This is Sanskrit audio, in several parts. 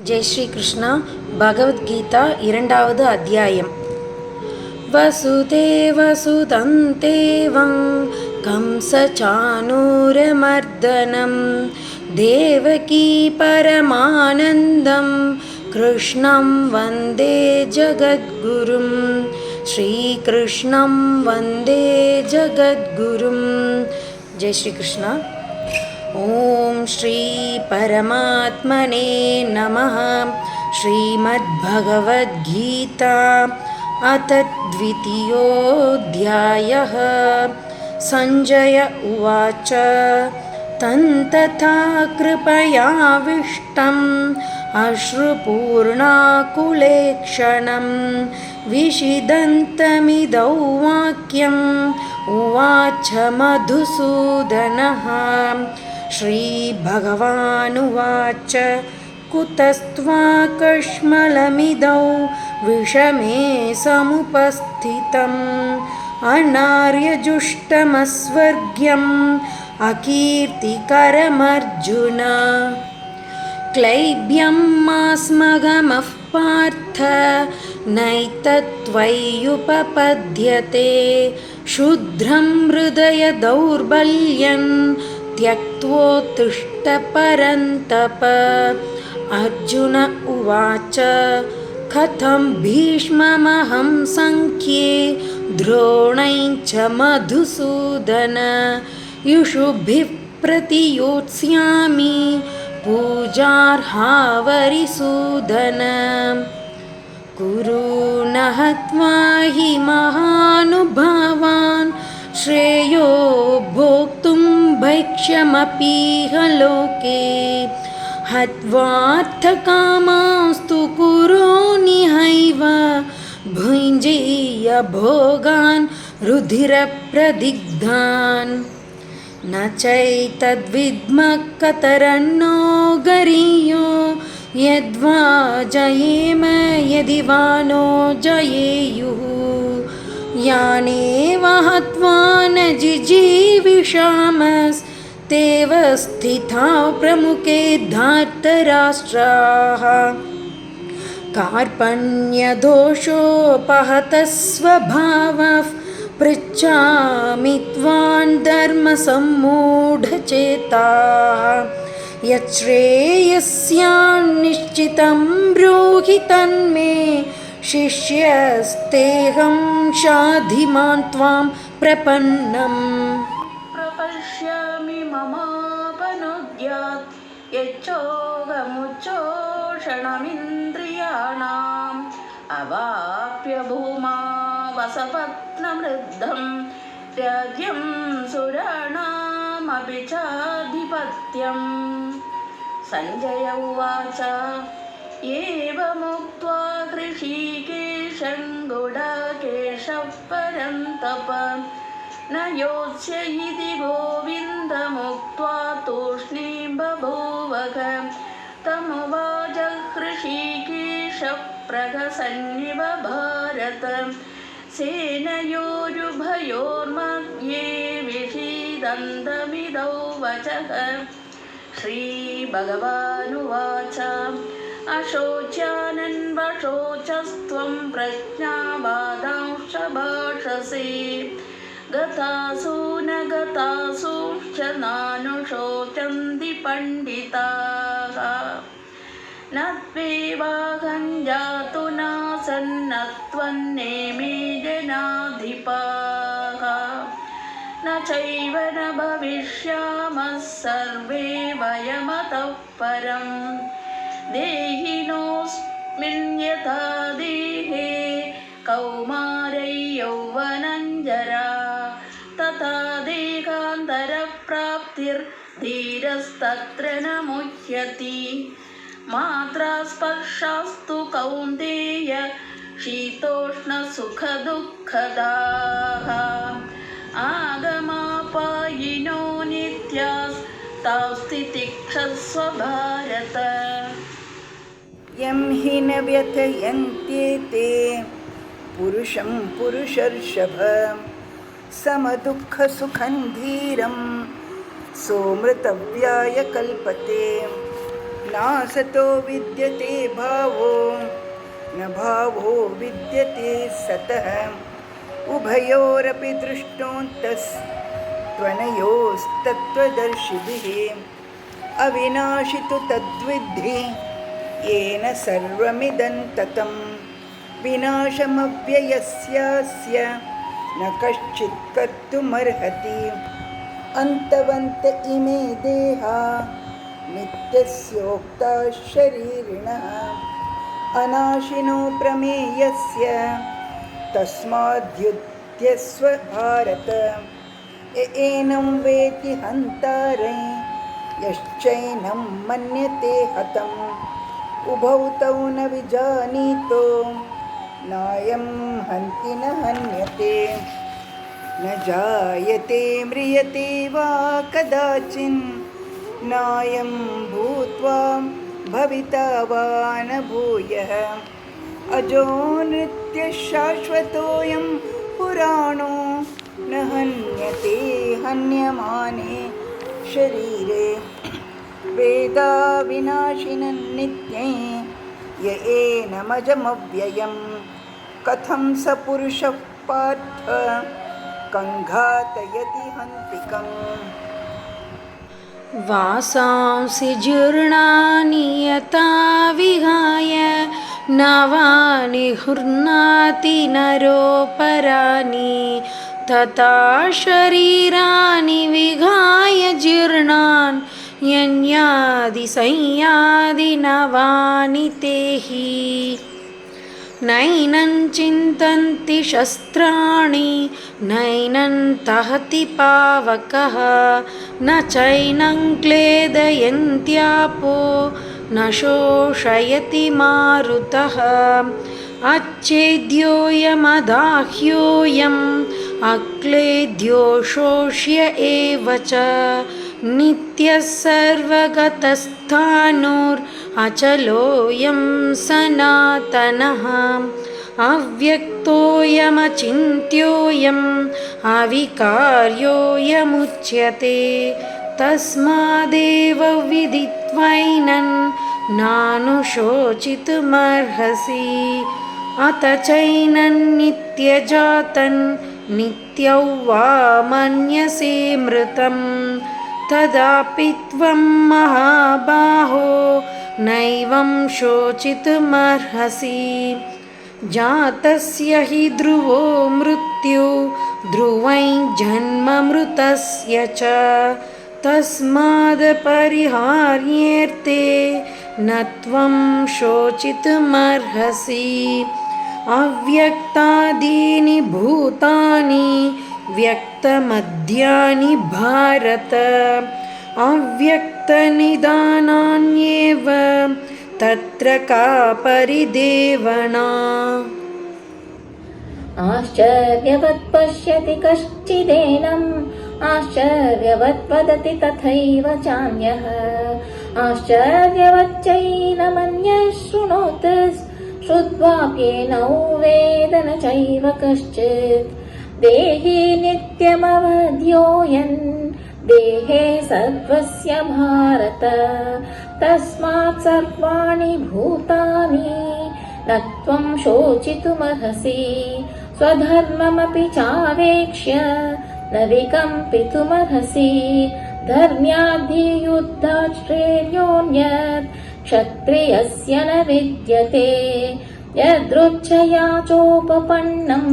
जय श्री कृष्णा भगवद्गीता இரண்டாவது அத்தியாயம் वसुदेवसुतं देवं कंसचाणूरमर्दनं देवकी परमानन्दं कृष्णं वन्दे जगद्गुरुं श्रीकृष्णं वन्दे जगद्गुरुं। जय श्री कृष्णा। ओम श्री परमात्मने नमः। श्रीमद्भगवद्गीता अथ द्वितीयोऽध्यायः। संजय उवाच तन्तथा कृपयाविष्टम् अश्रुपूर्णाकुलेक्षणं विषिदन्तमिदौ वाक्यम् उवाच मधुसूदनः। श्रीभगवानुवाच कुतस्त्वाकश्मलमिदौ विषमे समुपस्थितम् अनार्यजुष्टमस्वर्ग्यम् अकीर्तिकरमर्जुन। क्लैब्यं मास्मगमः पार्थ नैतत्त्वय्युपपद्यते क्षुद्रं हृदय दौर्बल्यं त्यक्त्वोत्तिष्ठ परन्तप। अर्जुन उवाच कथं भीष्ममहं संख्ये द्रोणैश्च मधुसूदन युषुभिः प्रतियोत्स्यामि पूजार्हावरिसूदन। कुरु न हत्वा हि महानुभावान् श्रेयो भोक्तुं भैक्ष्यमपीह लोके हत्वार्थकामांस्तु कुरोनिहैव भुञ्जीय भोगान् रुधिरप्रदिग्धान्। न चैतद्विद्मः कतरन्नो गरीयो यद्वा जयेम यदि वा नो जयेयुः यानेव हत्वा न जिजीविषामस्तेव स्थिता प्रमुखे धार्तराष्ट्राः। कार्पण्यदोषोपहतः स्वभावः पृच्छामि त्वां धर्मसम्मूढचेताः। यच्छ्रेयस्यान्निश्चितं ब्रूहि तन्मे शिष्यस्तेऽहं शाधिमान् त्वां प्रपन्नम्। प्रपश्यामि ममापनुद्यात् यच्चोगमुच्चोषणमिन्द्रियाणाम् अवाप्य भूमा वसपत्नमृद्धं राज्यं सुराणामपि चाधिपत्यम्। संजय उवाच एवमुक्त्वा हृषीकेशं गुडाकेशः परन्तप न योत्स्य इति गोविन्दमुक्त्वा तूष्णीं बभूवः। तमुवाच हृषीकेशः प्रहसन्निव भारत सेनयोरुभयोर्मध्ये विषीदन्तमिदौ वचः। श्रीभगवानुवाच अशोच्यानन्वशोचस्त्वं प्रज्ञावादांश्च भाषसे गतासु न गतासूश्च नानुशोचन्ति पण्डिताः। न त्वेवाहं जातु नासन्न त्वन्नेमे जनाधिपाः न चैव न भविष्यामः सर्वे वयमतः परम्। देहिनोऽस्मिन् यथा देहे कौमारै यौवनञ्जरा तथा देहान्तरप्राप्तिर्धीरस्तत्र न मुह्यति। मात्रा स्पर्शास्तु कौन्तेय शीतोष्णसुखदुःखदाः आगमापायिनो नित्यास्तास्तितिक्षस्व भारत। यं हि न व्यथयन्त्येते पुरुषं पुरुषर्षभ समदुःखसुखं धीरं सोमृतव्याय कल्पते नासतो विद्यते भावो न भावो विद्यते सतः उभयोरपि दृष्टोऽन्तस्त्वनयोस्तत्त्वदर्शिभिः अविनाशि तु तद्विद्धि येन सर्वमिदं ततं विनाशमव्ययस्यास्य न कश्चित् कर्तुमर्हति अन्तवन्त इमे देहा नित्यस्योक्ताः शरीरिणः अनाशिनो प्रमेयस्य तस्माद्युध्यस्व भारत एनं वेति हन्तारे यश्चैनं मन्यते हतम् उभौ तौ न विजानीतो नायं हन्ति न हन्यते न जायते म्रियते वा कदाचिन् नायं भूत्वा भविता वा न भूयः अजो नित्यशाश्वतोऽयं पुराणो न हन्यते हन्यमाने शरीरे वेदा विनाशिनं नित्ये य एनमजमव्ययं कथं स पुरुषः पार्थ कङ्घातयति हन्तिकम् वासांसि जीर्णानि यथा विहाय नवानि गृह्णाति नरोपराणि तथा शरीराणि विहाय जीर्णान् यन्यादि संयादि नवानि तेहि नैनं चिन्तन्ति शस्त्राणि नैनं दहति पावकः न चैनं क्लेदयन्त्यापो न शोषयति मारुतः अच्छेद्योऽयमदाह्योऽयम् अक्लेद्यो शोष्य एव च नित्यः सर्वगतस्थाणुरचलोऽयं सनातनः अव्यक्तोऽयमचिन्त्योऽयम् अविकार्योऽयमुच्यते तस्मादेव विदित्वैनं नानुशोचितुमर्हसि अथ चैनं नित्यजातं नित्यौ वा मन्यसे मृतं तदापि त्वं महाबाहो नैवं शोचितुमर्हसि जातस्य हि ध्रुवो मृत्यु ध्रुवं जन्म मृतस्य च तस्माद् परिहार्येऽर्थे न त्वं शोचितुमर्हसि अव्यक्तादीनि भूतानि व्यक्तमध्यानि भारत अव्यक्तनिदानान्येव तत्र का परिदेवना आश्चर्यवत् पश्यति कश्चिदेनम् आश्चर्यवत् वदति तथैव चान्यः आश्चर्यवच्चैनमन्यः शृणोति श्रुत्वाप्येनौ वेद न चैव कश्चित् देहि नित्यमवध्योऽयन् देहे सर्वस्य भारत तस्मात् सर्वाणि भूतानि न त्वं शोचितुमर्हसि स्वधर्ममपि चावेक्ष्य न विकम्पितुमर्हसि धर्म्याद्धियुद्धात् श्रेयोऽन्यत् क्षत्रियस्य न विद्यते यदृच्छया चोपपन्नं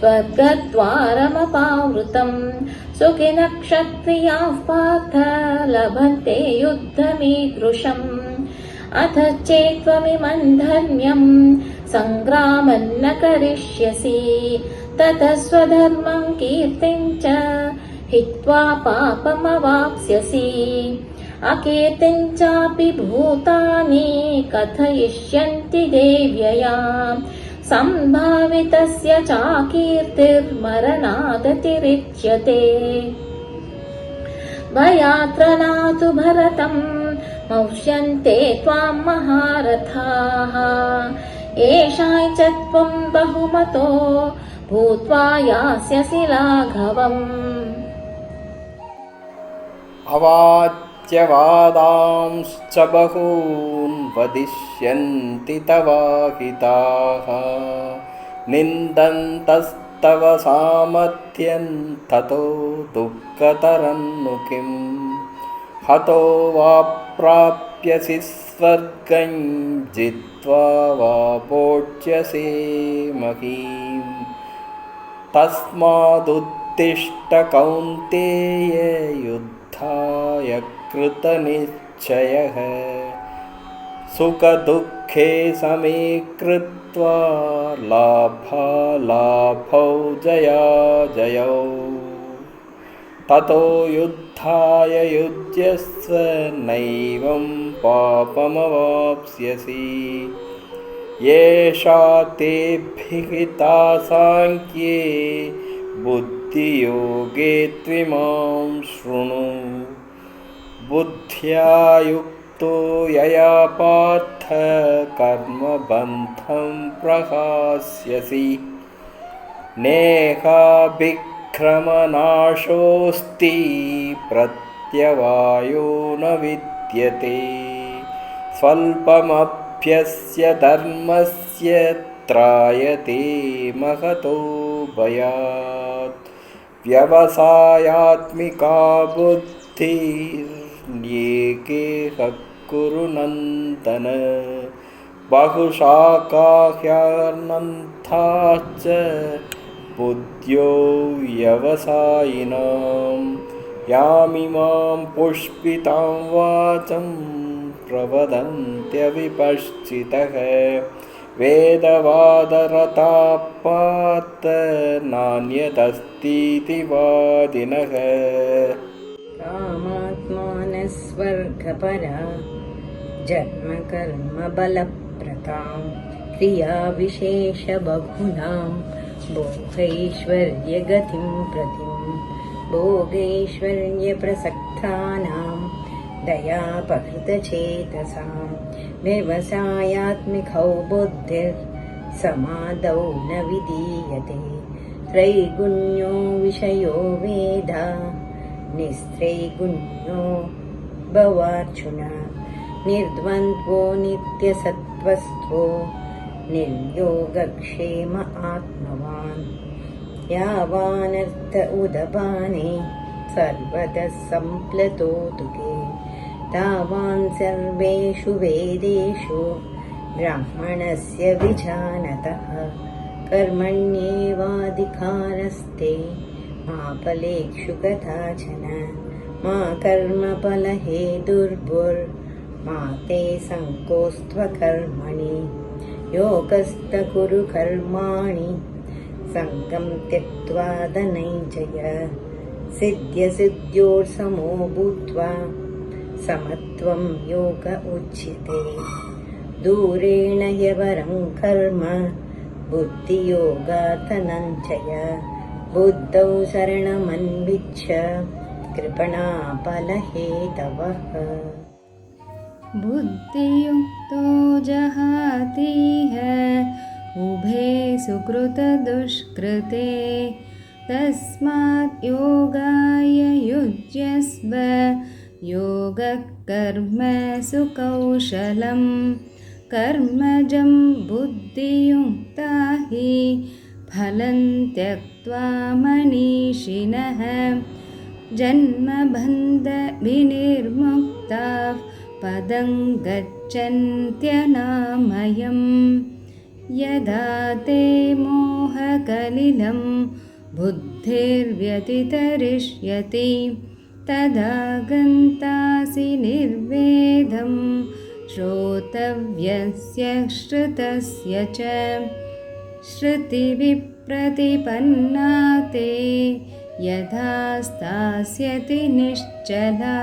स्वर्गद्वारमपावृतं सुखिनः क्षत्रियाः पार्थ लभन्ते युद्धमीदृशम् अथ चेत्त्वमिमं धर्म्यं सङ्ग्रामं न करिष्यसि ततः स्वधर्मं कीर्तिं च हित्वा पापमवाप्स्यसि अकीर्तिं चापि भूतानि कथयिष्यन्ति देव्ययाम् सम्भावितस्य चाकीर्तिर्मरणादतिरिच्यते भयात्रनातु भरतं मौष्यन्ते त्वां महारथाः येषां च त्वं बहुमतो भूत्वा यास्यसि लाघवम् अवाच्यवादांश्च बहून् वदिष्यन्ति तवाहिताः निन्दन्तस्तव सामर्थ्यं ततो दुःखतरं नु किम् हतो वा प्राप्यसि स्वर्गं जित्वा वा भोक्ष्यसे महीम् तस्मादुत्तिष्ठ कौन्तेय युद्धाय कृतनिश्चयः सुखदुःखे समे कृत्वा लाभालाभौ जयाजयौ ततो युद्धाय युज्यस्व नैवं पापमवाप्स्यसि येषा ते भिहिता साङ्ख्ये बुद्धियोगे त्विमां शृणु बुद्ध्या युक्तो यया पार्थ कर्मबन्धं प्रहास्यसि नेहाभिक्रमनाशोऽस्ति प्रत्यवायो न विद्यते स्वल्पमप्यस्य धर्मस्य त्रायते महतो भयात् व्यवसायात्मिका बुद्धिर्येकेह कुरु नन्दन बहुशाखाह्यनन्ता च बुद्ध्यो व्यवसायिनां यामिमां पुष्पितां वाचं प्रवदन्त्यविपश्चितः वेदवादरता पार्थ नान्यदस्तीति वादिनः कामात्मानस्वर्गपरा जन्मकर्मबलप्रतां क्रियाविशेषबहुलां भोगैश्वर्यगतिं प्रतिं भोगैश्वर्यप्रसक्तानां दयापहृतचेतसां व्यवसायात्मिकौ बुद्धिर्समादौ न विधीयते त्रैगुण्यो विषयो वेदा निस्त्रैगुण्यो भवार्जुन निर्द्वन्द्वो नित्यसत्त्वस्थो निर्योगक्षेम आत्मवान् यावानर्थ उदपाने सर्वतः सम्प्लतोदुके तावान् सर्वेषु वेदेषु ब्राह्मणस्य विजानतः कर्मण्येवाधिकारस्ते मा फलेषु कदाचन मा कर्मफलहेतुर्भुर्मा ते सङ्कोस्त्वकर्मणि योगस्थ कुरु कर्माणि सङ्गं त्यक्त्वा धनञ्जय सिद्ध्यसिद्ध्योर्समो भूत्वा समत्वं योग उच्यते दूरेण ह्यवरं कर्म बुद्धियोगात् धनञ्जय बुद्धौ शरणमन्विच्छ कृपणाफलहेतवः बुद्धियुक्तो जहातीह उभे सुकृतदुष्कृते तस्मात् योगाय युज्यस्व योगः कर्मसु कौशलं कर्मजं बुद्धियुक्ता हि फलं त्यक्त्वा मनीषिणः जन्मबन्धविनिर्मुक्ताः पदं गच्छन्त्यनामयम् यदा ते मोहकलिलं बुद्धिर्व्यतितरिष्यति तदा गन्तासि निर्वेदं श्रोतव्यस्य श्रुतस्य च श्रुतिविप्रतिपन्ना ते यथा स्थास्यति निश्चला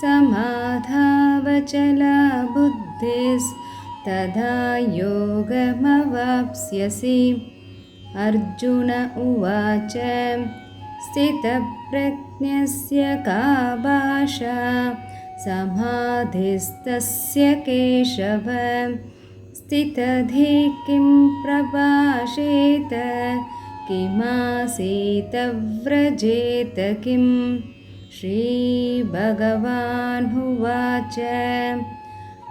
समाधावचला बुद्धिस्तदा योगमवाप्स्यसि अर्जुन उवाच स्थितप्रज्ञस्य का भाषा समाधिस्तस्य केशव स्थितधि किं प्रभाषेत किमासीत व्रजेत किं श्रीभगवानुवाच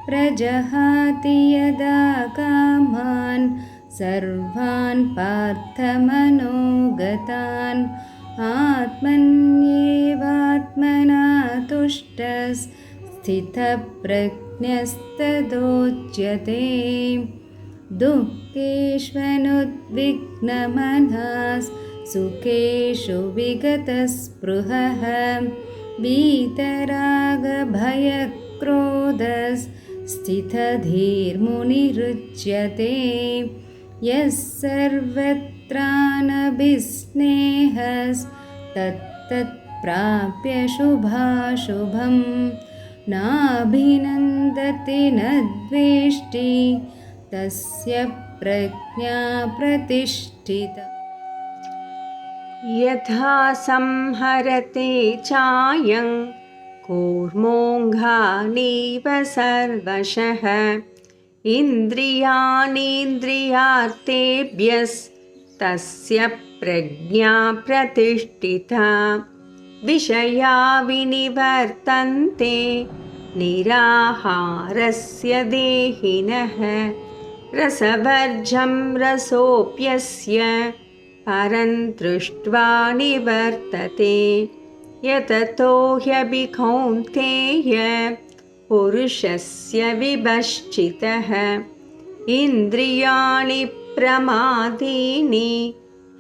प्रजहाति यदा कामान् सर्वान् पार्थमनोगतान् आत्मन्येवात्मना तुष्टः स्थितप्रज्ञस्तदोच्यते दुःखेष्वनुद्विग्नमनः सुखेषु विगतस्पृहः वीतरागभयक्रोधः स्थितधीर्मुनिरुच्यते यः सर्वत्रानभिस्नेहस्तत्तत्प्राप्य शुभाशुभं नाभिनन्दति न द्वेष्टि तस्य प्रज्ञा प्रतिष्ठिता। यथा संहरते चायं कूर्मोऽङ्घानीव सर्वशः इन्द्रियाणीन्द्रियार्थेभ्यस्तस्य प्रज्ञा प्रतिष्ठिता विषया विनिवर्तन्ते निराहारस्य देहिनः रसवर्जं रसोऽप्यस्य परं दृष्ट्वा निवर्तते यततो ह्यभिकौन्तेय पुरुषस्य विभश्चितः इन्द्रियाणि प्रमादीनि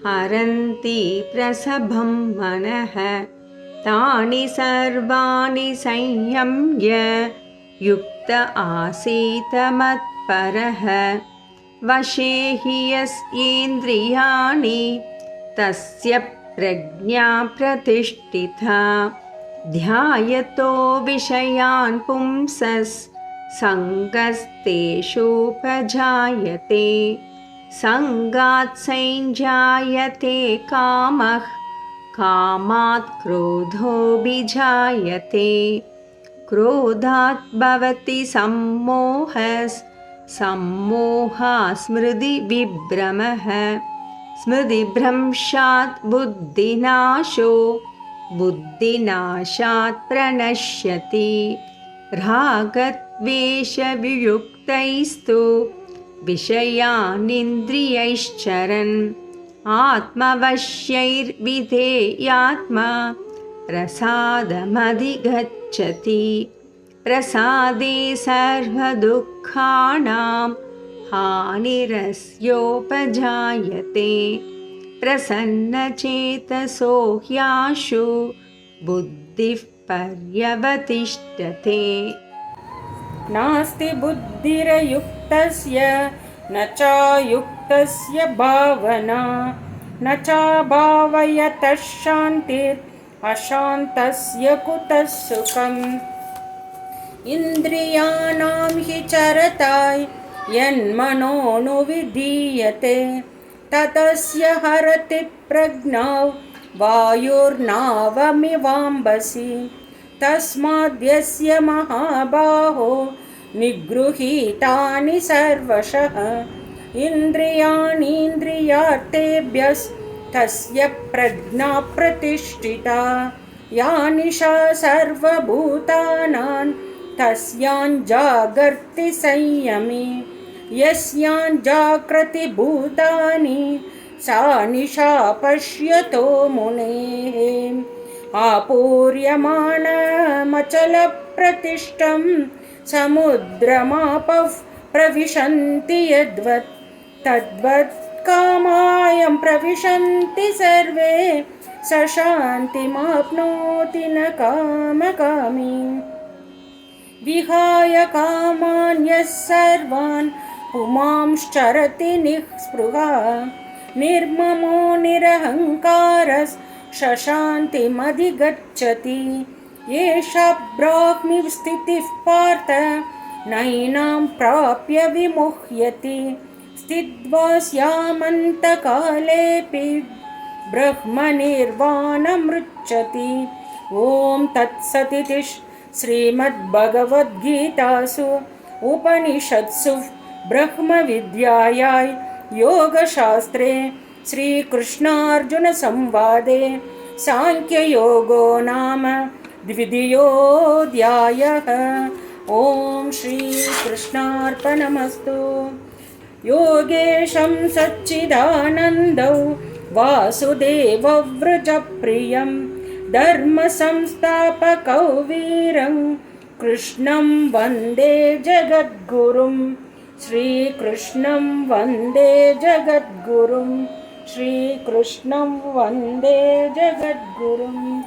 हरन्ति प्रसभं मनः तानि सर्वाणि संयम्य युक्त आसीत मत्परः वशे हि यस्येन्द्रियाणि तस्य प्रज्ञा प्रतिष्ठिता ध्यायतो विषयान् पुंसस् सङ्गस्तेषूपजायते सङ्गात् संजायते कामः कामात् क्रोधोऽभिजायते क्रोधात् भवति सम्मोहः सम्मोहात् स्मृतिविभ्रमः स्मृतिभ्रंशात् बुद्धिनाशो बुद्धिनाशात् प्रणश्यति रागद्वेषवियुक्तैस्तु विषयानिन्द्रियैश्चरन् आत्मवश्यैर्विधेयात्मा प्रसादमधिगच्छति प्रसादे सर्वदुःखानां हानिरस्योपजायते प्रसन्नचेतसो ह्याशु बुद्धिः पर्यवतिष्ठते नास्ति बुद्धिरयुक्तस्य न चायुक्तस्य भावना न चाभावयतः शान्तिर् अशान्तस्य कुतः सुखम् इन्द्रियाणां हि चरताय यन्मनोनुविधीयते ततस्य हरति प्रज्ञां वायुर्नावमिवाम्बसि तस्माद्यस्य महाबाहो निगृहीतानि सर्वशः इन्द्रियाणीन्द्रियार्थेभ्यस्तस्य प्रज्ञा प्रतिष्ठिता या निशा सर्वभूतानां तस्यां जागर्ति संयमी यस्यां जाग्रति भूतानि सा निशा पश्यतो मुनेः आपूर्यमाणमचलप्रतिष्ठं समुद्रमापः प्रविशन्ति यद्वत् तद्वत् कामायं प्रविशन्ति सर्वे स शान्तिमाप्नोति न कामकामी विहाय कामान् यः सर्वान् पुमांश्चरति निःस्पृहा निर्ममो निरहङ्कारः शान्तिमधिगच्छति एषा ब्राह्मी स्थितिः पार्थ नैनां प्राप्य विमुह्यति स्थित्वा स्यामन्तकालेऽपि ब्रह्मनिर्वाणमृच्छति ॐ तत्सदिति श्रीमद्भगवद्गीतासु उपनिषत्सु ब्रह्मविद्यायां योगशास्त्रे श्रीकृष्णार्जुनसंवादे सांख्ययोगो नाम द्वितीयोऽध्यायः। ॐ श्रीकृष्णार्पणमस्तु। योगेशं सच्चिदानन्दौ वासुदेवव्रजप्रियं धर्मसंस्थापकौ वीरं कृष्णं वन्दे जगद्गुरुं। श्रीकृष्णं वन्दे जगद्गुरुं। श्रीकृष्णं वन्दे जगद्गुरुम्।